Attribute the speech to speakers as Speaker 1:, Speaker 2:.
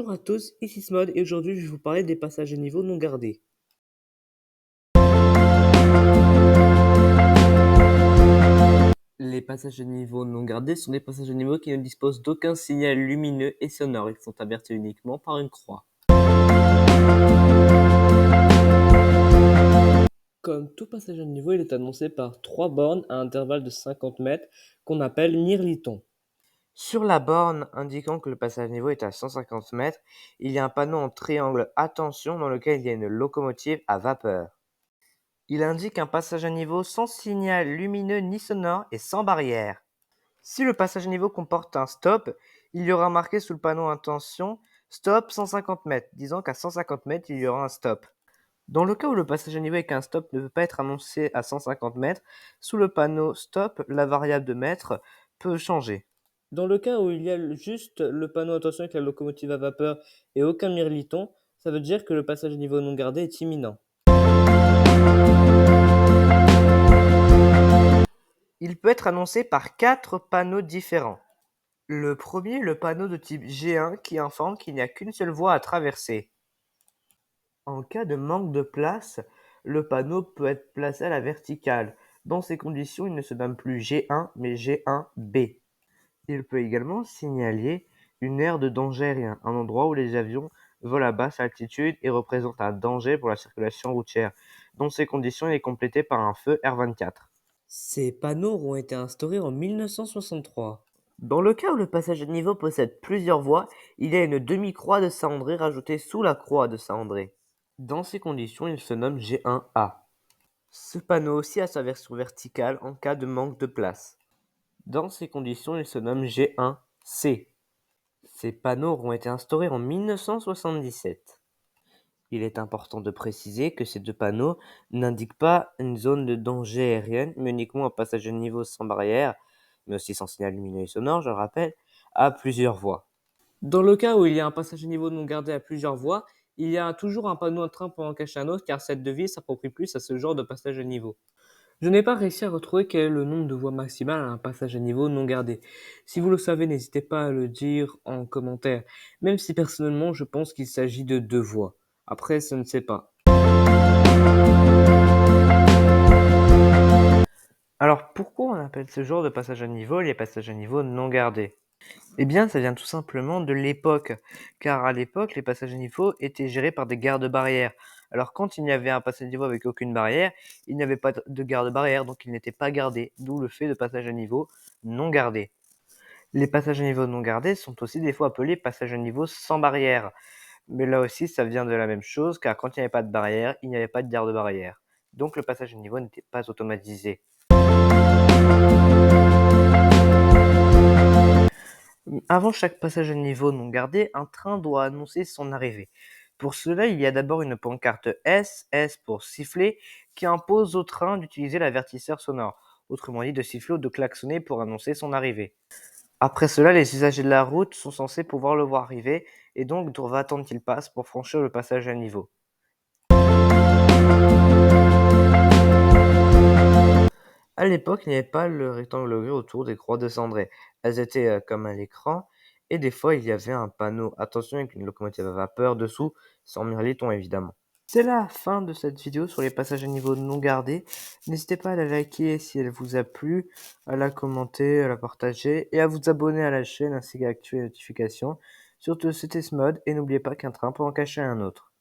Speaker 1: Bonjour à tous, ici Smod et aujourd'hui je vais vous parler des passages à niveau non gardés. Les passages à niveau non gardés sont des passages à niveau qui ne disposent d'aucun signal lumineux et sonore. Ils sont avertis uniquement par une croix. Comme tout passage à niveau, il est annoncé par 3 bornes à intervalles de 50 mètres qu'on appelle mirlitons. Sur la borne indiquant que le passage à niveau est à 150 mètres, il y a un panneau en triangle attention dans lequel il y a une locomotive à vapeur. Il indique un passage à niveau sans signal lumineux ni sonore et sans barrière. Si le passage à niveau comporte un stop, il y aura marqué sous le panneau attention stop 150 mètres, disant qu'à 150 mètres il y aura un stop. Dans le cas où le passage à niveau avec un stop ne peut pas être annoncé à 150 mètres, sous le panneau stop, la variable de mètres peut changer. Dans le cas où il y a juste le panneau attention avec la locomotive à vapeur et aucun mirliton, ça veut dire que le passage à niveau non gardé est imminent. Il peut être annoncé par 4 panneaux différents. Le premier, le panneau de type G1 qui informe qu'il n'y a qu'une seule voie à traverser. En cas de manque de place, le panneau peut être placé à la verticale. Dans ces conditions, il ne se nomme plus G1 mais G1B. Il peut également signaler une aire de danger aérien, un endroit où les avions volent à basse altitude et représentent un danger pour la circulation routière. Dans ces conditions, il est complété par un feu R24. Ces panneaux ont été instaurés en 1963. Dans le cas où le passage à niveau possède plusieurs voies, il y a une demi-croix de Saint-André rajoutée sous la croix de Saint-André. Dans ces conditions, il se nomme G1A. Ce panneau aussi a sa version verticale en cas de manque de place. Dans ces conditions, il se nomme G1C. Ces panneaux auront été instaurés en 1977. Il est important de préciser que ces deux panneaux n'indiquent pas une zone de danger aérienne, mais uniquement un passage à niveau sans barrière, mais aussi sans signal lumineux et sonore, je le rappelle, à plusieurs voies. Dans le cas où il y a un passage à niveau non gardé à plusieurs voies, il y a toujours un panneau en train pour en cacher un autre, car cette devise s'approprie plus à ce genre de passage à niveau. Je n'ai pas réussi à retrouver quel est le nombre de voies maximales à un passage à niveau non gardé. Si vous le savez, n'hésitez pas à le dire en commentaire, même si personnellement je pense qu'il s'agit de 2 voies. Après, je ne sais pas. Alors pourquoi on appelle ce genre de passage à niveau les passages à niveau non gardés? Eh bien, ça vient tout simplement de l'époque, car à l'époque, les passages à niveau étaient gérés par des gardes-barrières. Alors quand il y avait un passage à niveau avec aucune barrière, il n'y avait pas de garde-barrière, donc il n'était pas gardé, d'où le fait de passage à niveau non gardé. Les passages à niveau non gardés sont aussi des fois appelés passages à niveau sans barrière. Mais là aussi, ça vient de la même chose, car quand il n'y avait pas de barrière, il n'y avait pas de garde-barrière. Donc le passage à niveau n'était pas automatisé. Avant chaque passage à niveau non gardé, un train doit annoncer son arrivée. Pour cela, il y a d'abord une pancarte S, S pour siffler, qui impose au train d'utiliser l'avertisseur sonore, autrement dit de siffler ou de klaxonner pour annoncer son arrivée. Après cela, les usagers de la route sont censés pouvoir le voir arriver et donc doivent attendre qu'il passe pour franchir le passage à niveau. À l'époque, il n'y avait pas le rectangle gris autour des croix de cendrée. Elles étaient comme à l'écran, et des fois il y avait un panneau attention avec une locomotive à vapeur dessous, sans mirliton évidemment. C'est la fin de cette vidéo sur les passages à niveau non gardés. N'hésitez pas à la liker si elle vous a plu, à la commenter, à la partager, et à vous abonner à la chaîne ainsi qu'à activer les notifications. Surtout c'était Smod, et n'oubliez pas qu'un train peut en cacher un autre.